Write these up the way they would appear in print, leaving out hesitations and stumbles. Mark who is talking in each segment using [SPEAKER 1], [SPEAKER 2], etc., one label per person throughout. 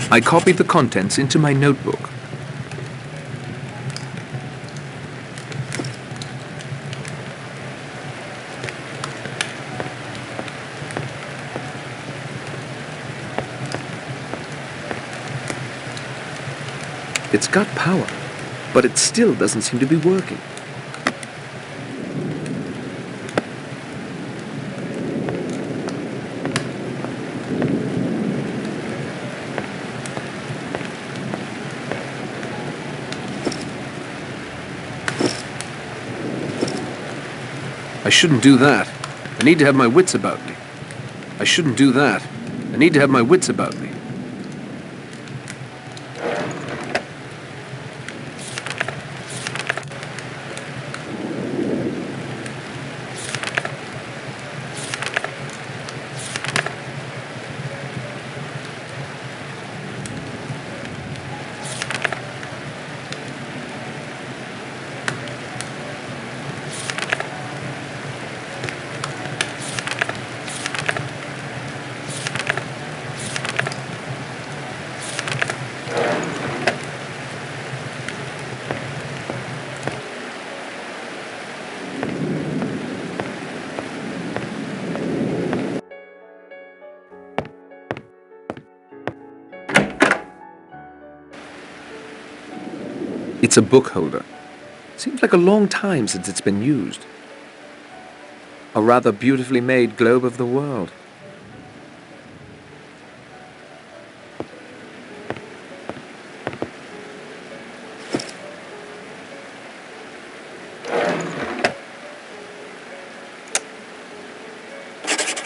[SPEAKER 1] I copied the contents into my notebook. It's got power, but it still doesn't seem to be working. I shouldn't do that. I need to have my wits about me. I shouldn't do that. I need to have my wits about me. It's a book holder. Seems like a long time since it's been used. A rather beautifully made globe of the world.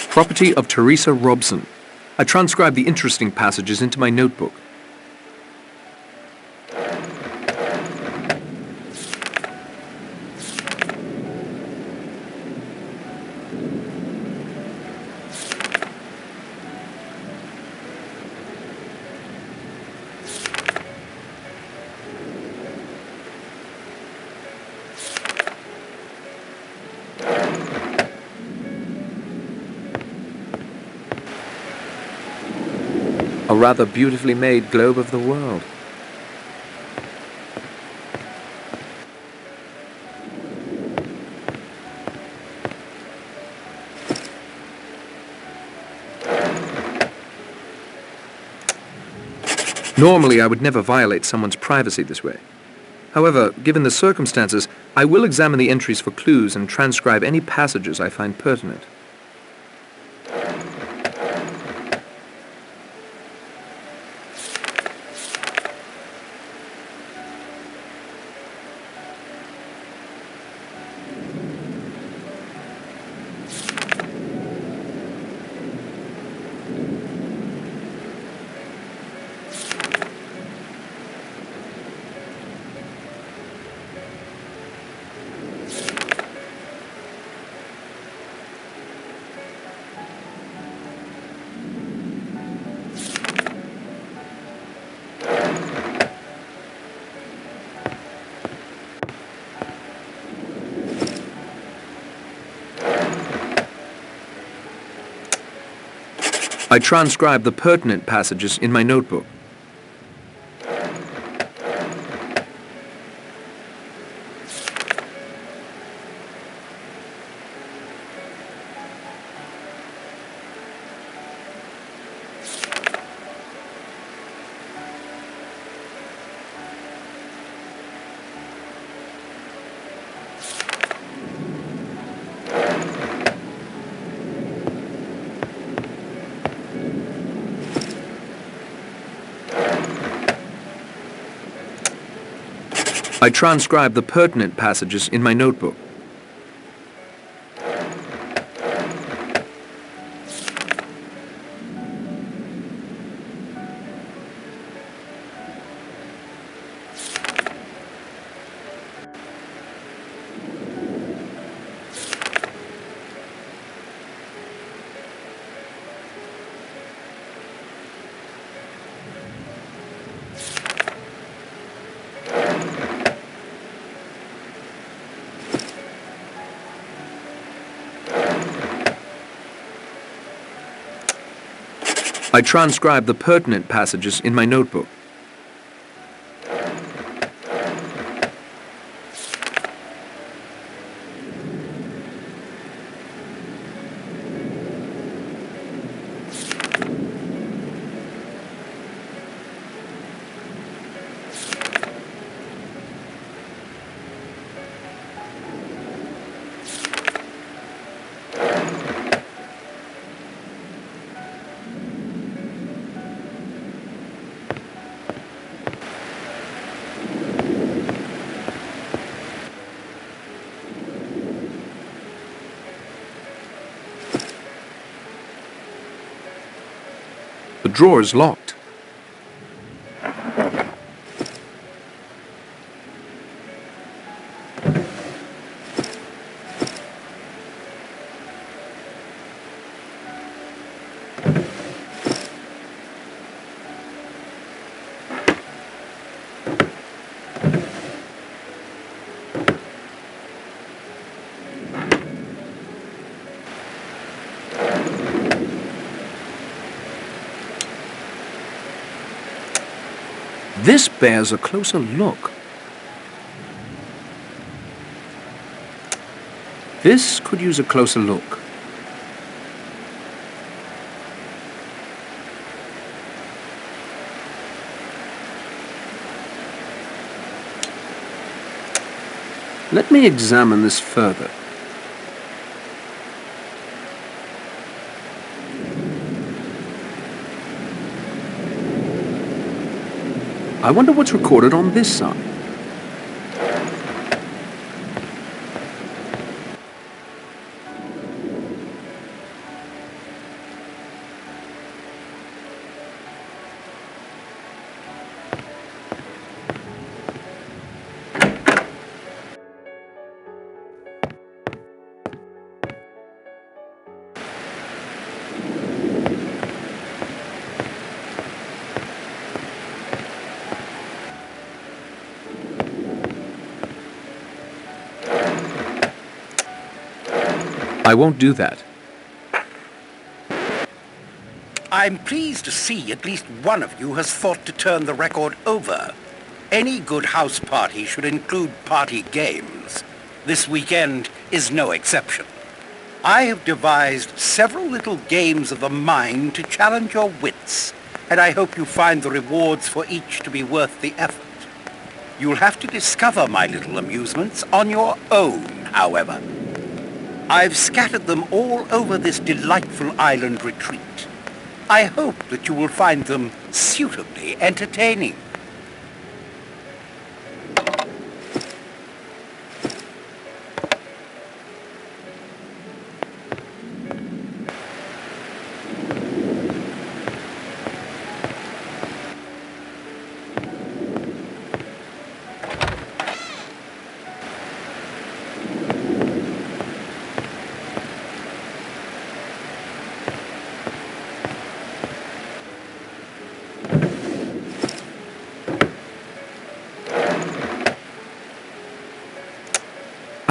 [SPEAKER 1] Property of Teresa Robson. I transcribed the interesting passages into my notebook. A rather beautifully made globe of the world. Normally, I would never violate someone's privacy this way. However, given the circumstances, I will examine the entries for clues and transcribe any passages I find pertinent. I transcribed the pertinent passages in my notebook. I transcribed the pertinent passages in my notebook. I transcribe the pertinent passages in my notebook. The drawer is locked. This bears a closer look. This could use a closer look. Let me examine this further. I wonder what's recorded on this side. I won't do that.
[SPEAKER 2] I'm pleased to see at least one of you has thought to turn the record over. Any good house party should include party games. This weekend is no exception. I have devised several little games of the mind to challenge your wits, and I hope you find the rewards for each to be worth the effort. You'll have to discover my little amusements on your own, however. I've scattered them all over this delightful island retreat. I hope that you will find them suitably entertaining.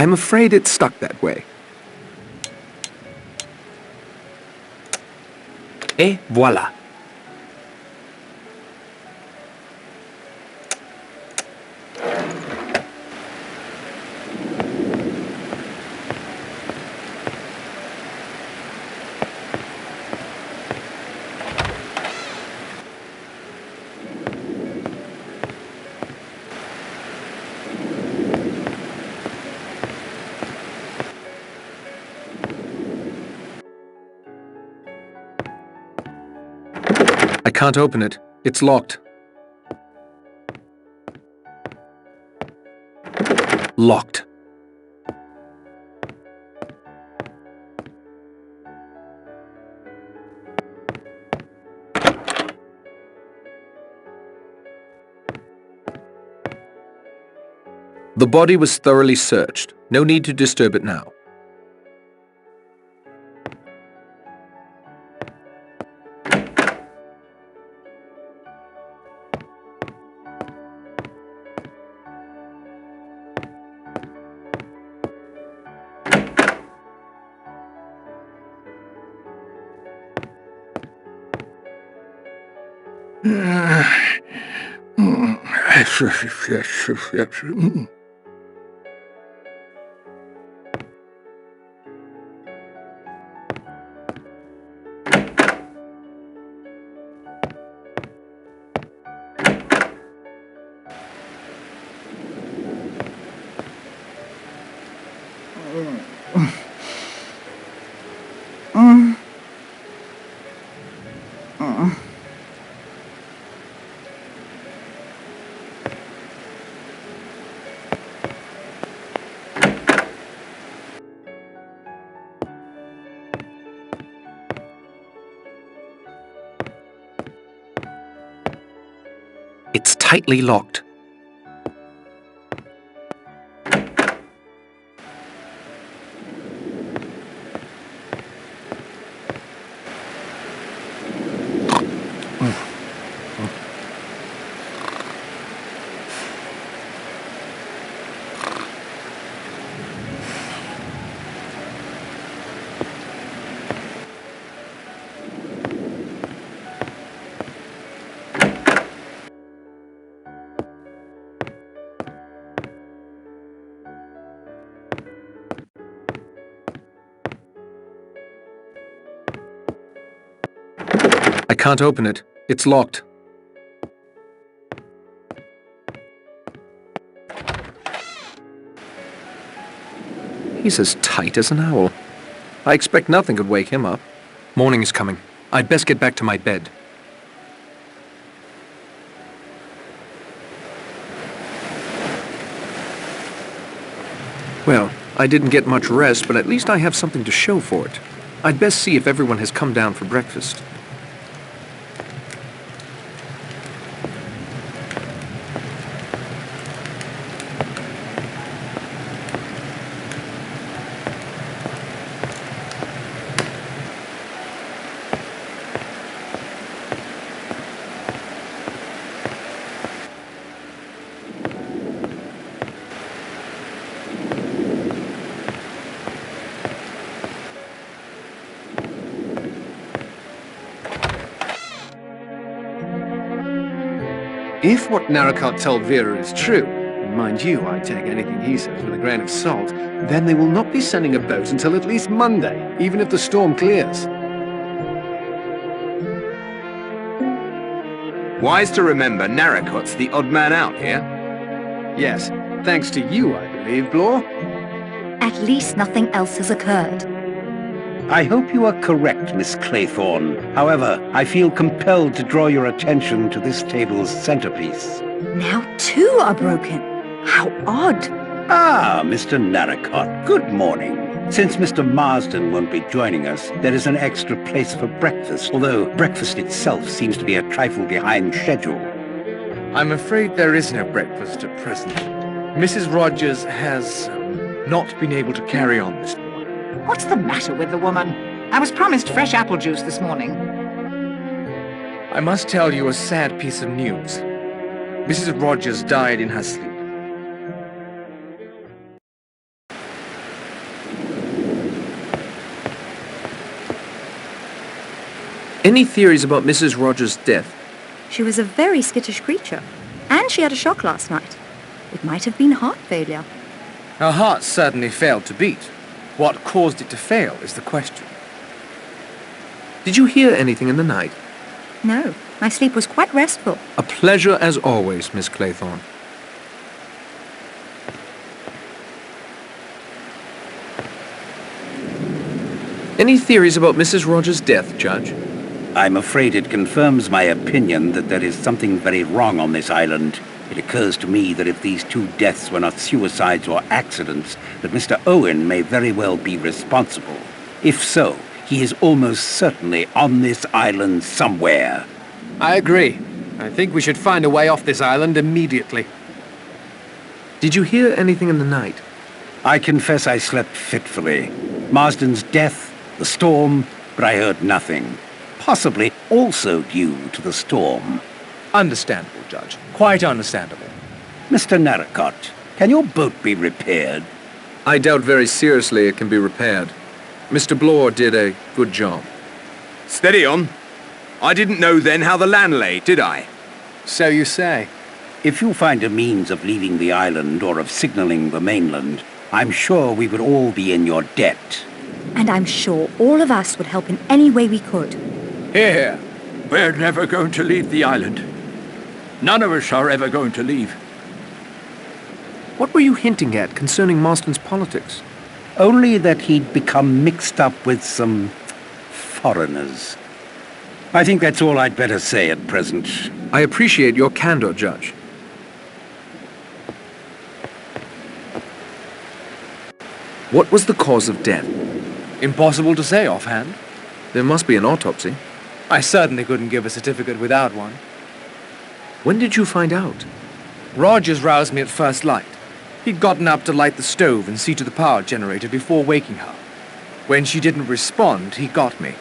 [SPEAKER 1] I'm afraid it's stuck that way. Et voilà. I can't open it. It's locked. Locked. The body was thoroughly searched. No need to disturb it now. It's tightly locked. I can't open it. It's locked. He's as tight as an owl. I expect nothing could wake him up. Morning is coming. I'd best get back to my bed. Well, I didn't get much rest, but at least I have something to show for it. I'd best see if everyone has come down for breakfast.
[SPEAKER 3] If what Narracott told Vera is true, and mind you, I take anything he says with a grain of salt, then they will not be sending a boat until at least Monday, even if the storm clears.
[SPEAKER 4] Wise to remember Narracott's the odd man out here.
[SPEAKER 3] Yes, thanks to you, I believe, Blore.
[SPEAKER 5] At least nothing else has occurred.
[SPEAKER 2] I hope you are correct, Miss Claythorne. However, I feel compelled to draw your attention to this table's centerpiece.
[SPEAKER 5] Now 2 are broken. How odd.
[SPEAKER 2] Ah, Mr. Narracott, good morning. Since Mr. Marsden won't be joining us, there is an extra place for breakfast, although breakfast itself seems to be a trifle behind schedule.
[SPEAKER 6] I'm afraid there is no breakfast at present. Mrs. Rogers has not been able to carry on this morning.
[SPEAKER 7] What's the matter with the woman? I was promised fresh apple juice this morning.
[SPEAKER 6] I must tell you a sad piece of news. Mrs. Rogers died in her sleep.
[SPEAKER 1] Any theories about Mrs. Rogers' death?
[SPEAKER 5] She was a very skittish creature. And she had a shock last night. It might have been heart failure.
[SPEAKER 6] Her heart certainly failed to beat. What caused it to fail is the question.
[SPEAKER 1] Did you hear anything in the night?
[SPEAKER 5] No, my sleep was quite restful.
[SPEAKER 1] A pleasure as always, Miss Claythorne. Any theories about Mrs. Rogers' death, Judge?
[SPEAKER 2] I'm afraid it confirms my opinion that there is something very wrong on this island. It occurs to me that if these 2 deaths were not suicides or accidents, that Mr. Owen may very well be responsible. If so, he is almost certainly on this island somewhere.
[SPEAKER 6] I agree. I think we should find a way off this island immediately.
[SPEAKER 1] Did you hear anything in the night?
[SPEAKER 2] I confess I slept fitfully. Marsden's death, the storm, but I heard nothing. Possibly also due to the storm.
[SPEAKER 6] Understandable, Judge. Quite understandable.
[SPEAKER 2] Mr. Narracott, can your boat be repaired?
[SPEAKER 1] I doubt very seriously it can be repaired. Mr. Blore did a good job.
[SPEAKER 4] Steady on. I didn't know then how the land lay, did I?
[SPEAKER 3] So you say.
[SPEAKER 2] If you find a means of leaving the island or of signaling the mainland, I'm sure we would all be in your debt.
[SPEAKER 5] And I'm sure all of us would help in any way we could.
[SPEAKER 8] Here, here. We're never going to leave the island. None of us are ever going to leave.
[SPEAKER 1] What were you hinting at concerning Marston's politics?
[SPEAKER 2] Only that he'd become mixed up with some foreigners. I think that's all I'd better say at present.
[SPEAKER 1] I appreciate your candor, Judge. What was the cause of death?
[SPEAKER 6] Impossible to say offhand.
[SPEAKER 1] There must be an autopsy.
[SPEAKER 6] I certainly couldn't give a certificate without one.
[SPEAKER 1] When did you find out?
[SPEAKER 6] Rogers roused me at first light. He'd gotten up to light the stove and see to the power generator before waking her. When she didn't respond, he got me.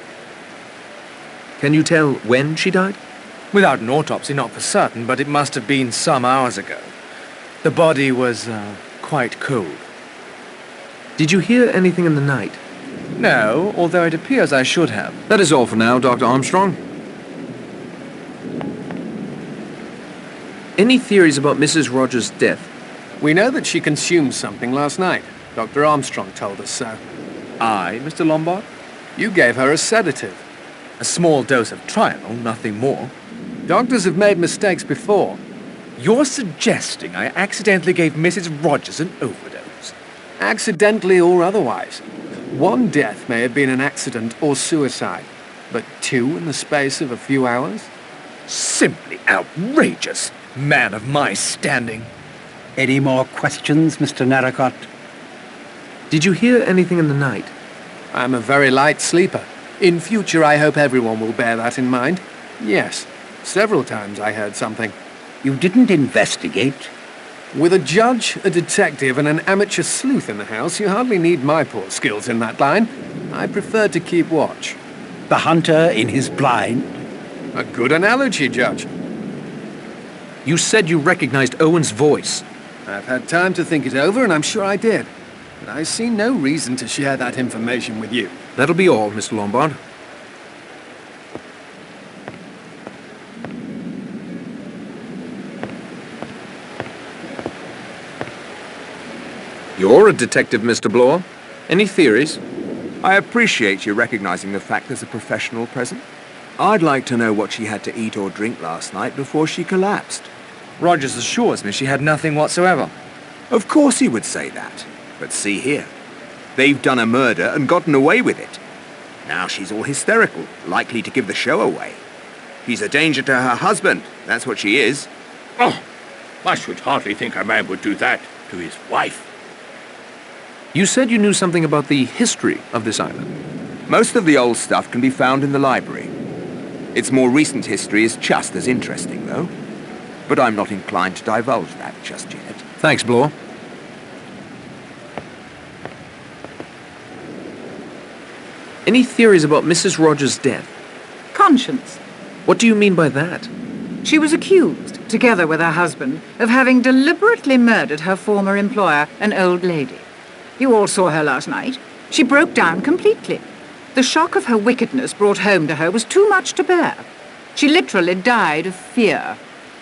[SPEAKER 1] Can you tell when she died?
[SPEAKER 6] Without an autopsy, not for certain, but it must have been some hours ago. The body was, quite cold.
[SPEAKER 1] Did you hear anything in the night?
[SPEAKER 6] No, although it appears I should have.
[SPEAKER 1] That is all for now, Dr. Armstrong. Any theories about Mrs. Rogers' death?
[SPEAKER 3] We know that she consumed something last night. Dr. Armstrong told us so.
[SPEAKER 6] I, Mr. Lombard?
[SPEAKER 3] You gave her a sedative.
[SPEAKER 6] A small dose of Trianol, nothing more.
[SPEAKER 3] Doctors have made mistakes before.
[SPEAKER 6] You're suggesting I accidentally gave Mrs. Rogers an overdose?
[SPEAKER 3] Accidentally or otherwise. One death may have been an accident or suicide, but two in the space of a few hours?
[SPEAKER 6] Simply outrageous, man of my standing.
[SPEAKER 2] Any more questions, Mr. Narracott?
[SPEAKER 1] Did you hear anything in the night?
[SPEAKER 3] I'm a very light sleeper. In future, I hope everyone will bear that in mind. Yes, several times I heard something.
[SPEAKER 2] You didn't investigate?
[SPEAKER 3] With a judge, a detective, and an amateur sleuth in the house, you hardly need my poor skills in that line. I prefer to keep watch.
[SPEAKER 2] The hunter in his blind?
[SPEAKER 3] A good analogy, Judge.
[SPEAKER 1] You said you recognized Owen's voice.
[SPEAKER 3] I've had time to think it over, and I'm sure I did. But I see no reason to share that information with you.
[SPEAKER 1] That'll be all, Mr. Lombard. You're a detective, Mr. Bloor. Any theories?
[SPEAKER 4] I appreciate you recognizing the fact there's a professional present. I'd like to know what she had to eat or drink last night before she collapsed.
[SPEAKER 6] Rogers assures me she had nothing whatsoever.
[SPEAKER 4] Of course he would say that. But see here. They've done a murder and gotten away with it. Now she's all hysterical, likely to give the show away. She's a danger to her husband, that's what she is.
[SPEAKER 8] Oh, I should hardly think a man would do that to his wife.
[SPEAKER 1] You said you knew something about the history of this island.
[SPEAKER 4] Most of the old stuff can be found in the library. Its more recent history is just as interesting, though. But I'm not inclined to divulge that just yet.
[SPEAKER 1] Thanks, Bloor. Any theories about Mrs. Rogers' death?
[SPEAKER 7] Conscience.
[SPEAKER 1] What do you mean by that?
[SPEAKER 7] She was accused, together with her husband, of having deliberately murdered her former employer, an old lady. You all saw her last night. She broke down completely. The shock of her wickedness brought home to her was too much to bear. She literally died of fear.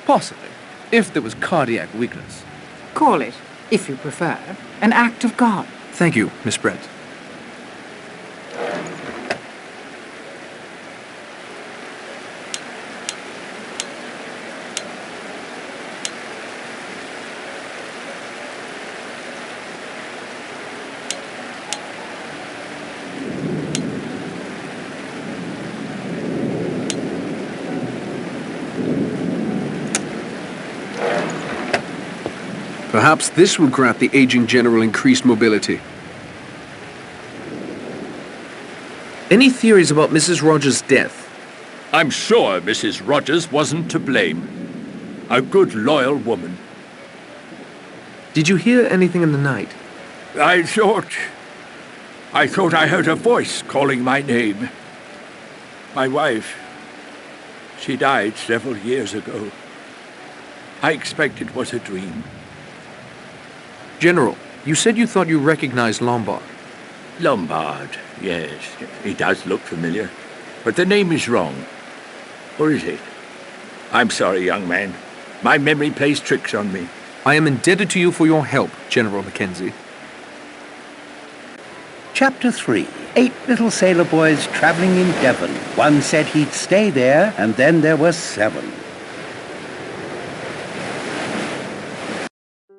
[SPEAKER 6] Possibly, if there was cardiac weakness.
[SPEAKER 7] Call it, if you prefer, an act of God.
[SPEAKER 1] Thank you, Miss Brent. Perhaps this will grant the aging general increased mobility. Any theories about Mrs. Rogers' death?
[SPEAKER 8] I'm sure Mrs. Rogers wasn't to blame. A good, loyal woman.
[SPEAKER 1] Did you hear anything in the night?
[SPEAKER 8] I thought I heard a voice calling my name. My wife, she died several years ago. I expect it was a dream.
[SPEAKER 1] General, you said you thought you recognized Lombard.
[SPEAKER 8] Lombard, yes. He does look familiar. But the name is wrong. Or is it? I'm sorry, young man. My memory plays tricks on me.
[SPEAKER 1] I am indebted to you for your help, General Mackenzie.
[SPEAKER 2] Chapter 3. 8 little sailor boys traveling in Devon. One said he'd stay there, and then there were 7.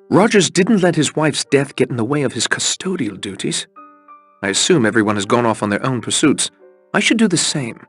[SPEAKER 1] Rogers didn't let his wife's death get in the way of his custodial duties. I assume everyone has gone off on their own pursuits. I should do the same.